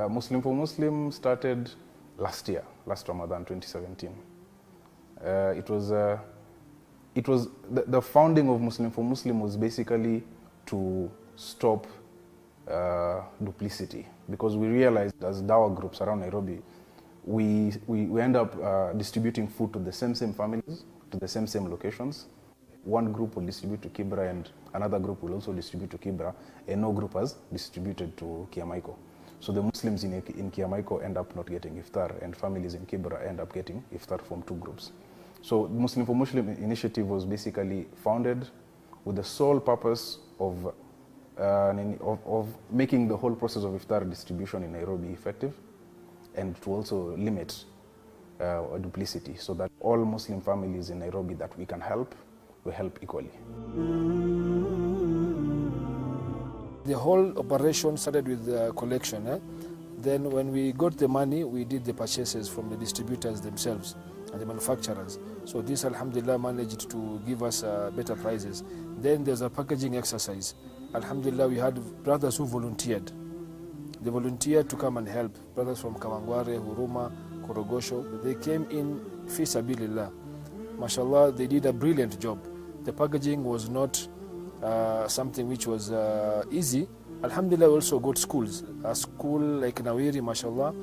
Muslim for Muslim started last Ramadan 2017. The founding of Muslim for Muslim was basically to stop duplicity, because we realized as Dawah groups around Nairobi, we end up distributing food to the same families, to the same locations. One group will distribute to Kibra and another group will also distribute to Kibra, and no group has distributed to Kiamaiko. So the Muslims in Kiamaiko end up not getting iftar, and families in Kibra end up getting iftar from two groups. So Muslim for Muslim initiative was basically founded with the sole purpose of making the whole process of iftar distribution in Nairobi effective, and to also limit duplicity, so that all Muslim families in Nairobi that we can help, we help equally. The whole operation started with the collection. Then when we got the money, we did the purchases from the distributors themselves and the manufacturers. So this, Alhamdulillah, managed to give us better prices. Then there's a packaging exercise. Alhamdulillah, we had brothers who volunteered. They volunteered to come and help. Brothers from Kawangware, Huruma, Korogosho. They came in fi sabilillah. Mashallah, they did a brilliant job. The packaging was not something which was easy. Alhamdulillah, we also got schools. A school like Nawiri, mashallah,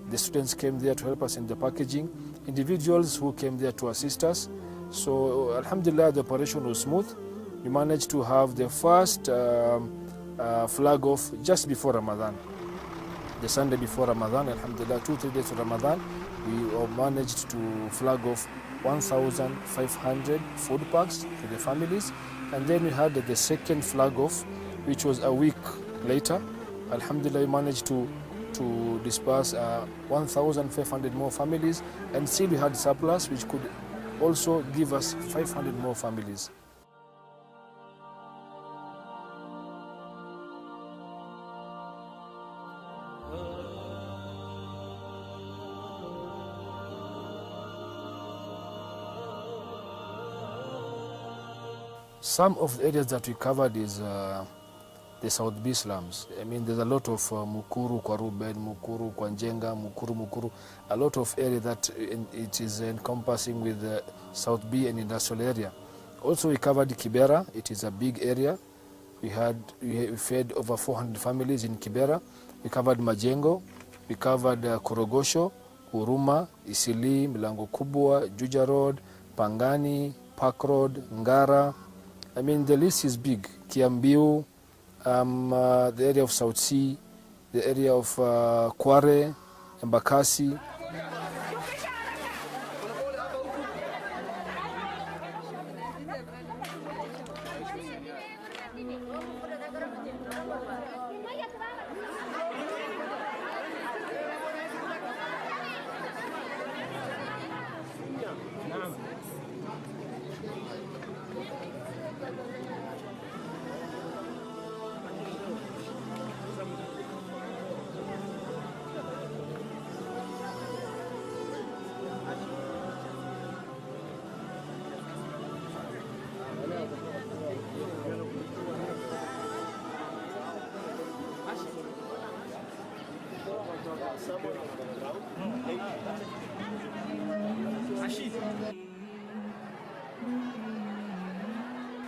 the students came there to help us in the packaging. Individuals who came there to assist us. So Alhamdulillah, the operation was smooth. We managed to have the first flag off just before Ramadan. The Sunday before Ramadan, Alhamdulillah, 2-3 days of Ramadan, we managed to flag off 1,500 food packs to the families. And then we had the second flag off, which was a week later. Alhamdulillah, we managed to disperse 1,500 more families, and still we had surplus, which could also give us 500 more families. Some of the areas that we covered is the South B slums. I mean, there's a lot of Mukuru, Kwaruben, Mukuru, Kwanjenga, Mukuru, a lot of area that it is encompassing with the South B and industrial area. Also, we covered Kibera. It is a big area. We fed over 400 families in Kibera. We covered Majengo. We covered Korogosho, Huruma, Isili, Milango Kubwa, Juja Road, Pangani, Park Road, Ngara. I mean, the list is big. Kiambiu, the area of South Sea, the area of Kware, Embakasi.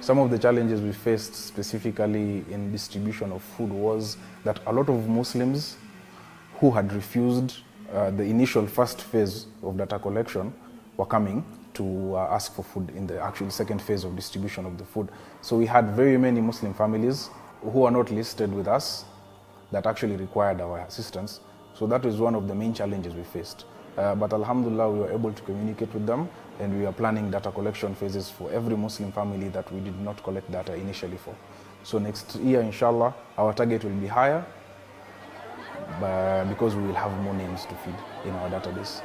Some of the challenges we faced specifically in distribution of food was that a lot of Muslims who had refused the initial first phase of data collection were coming to ask for food in the actual second phase of distribution of the food. So we had very many Muslim families who are not listed with us that actually required our assistance. So that was one of the main challenges we faced. But Alhamdulillah, we were able to communicate with them, and we are planning data collection phases for every Muslim family that we did not collect data initially for. So next year, inshallah, our target will be higher because we will have more names to feed in our database.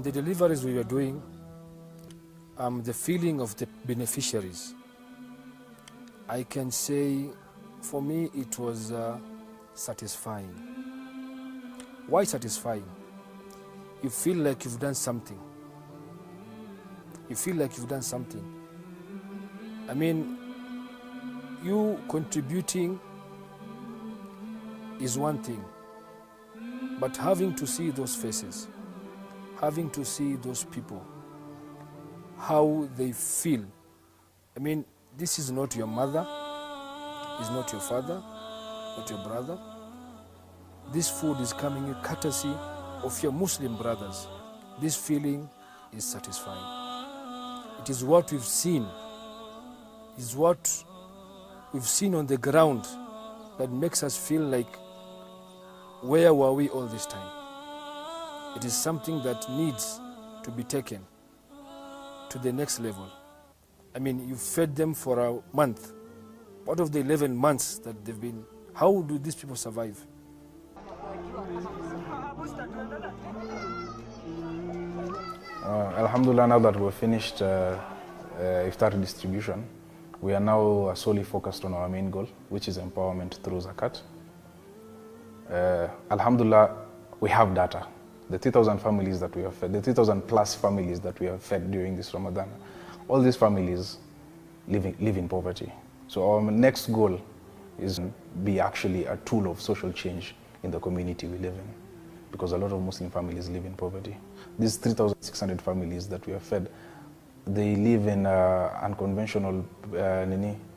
In the deliveries we were doing, the feeling of the beneficiaries, I can say for me it was satisfying. Why satisfying? You feel like you've done something. You feel like you've done something. I mean, you contributing is one thing, but having to see those faces, having to see those people, how they feel. I mean, this is not your mother, is not your father, not your brother. This food is coming in courtesy of your Muslim brothers. This feeling is satisfying. It is what we've seen, is what we've seen on the ground that makes us feel like, where were we all this time? It is something that needs to be taken to the next level. I mean, you fed them for a month. Out of the 11 months that they've been, how do these people survive? Alhamdulillah, now that we've finished iftar distribution, we are now solely focused on our main goal, which is empowerment through zakat. Alhamdulillah, we have data. The 3,000 families that we have fed, the 3,000 plus families that we have fed during this Ramadan, all these families live in poverty. So our next goal is to be actually a tool of social change in the community we live in, because a lot of Muslim families live in poverty. These 3,600 families that we have fed, they live in unconventional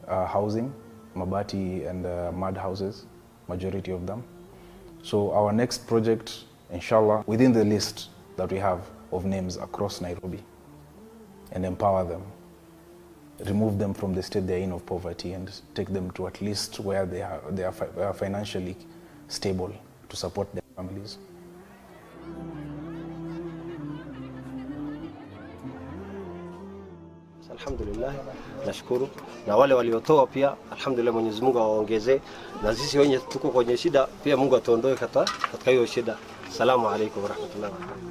housing, mabati and mud houses, majority of them. So our next project, inshallah, within the list that we have of names across Nairobi, and empower them, remove them from the state they're in of poverty and take them to at least where they are financially stable to support their families. Alhamdulillah, nashukuru na wale waliotoa pia, alhamdulillah, Mwenyezi Mungu awaongezee, na sisi wenye tuko kwenye shida pia Mungu atuondoe katika hiyo shida. Assalamu alaykum wa rahmatullahi wa barakatuh.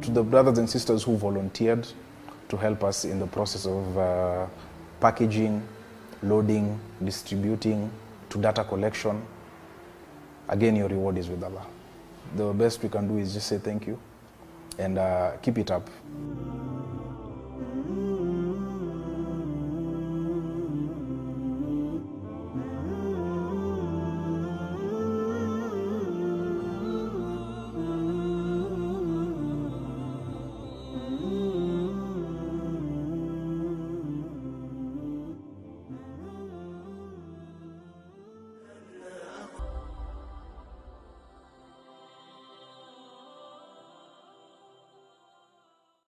To the brothers and sisters who volunteered to help us in the process of packaging, loading, distributing, to data collection, again, your reward is with Allah. The best we can do is just say thank you and keep it up.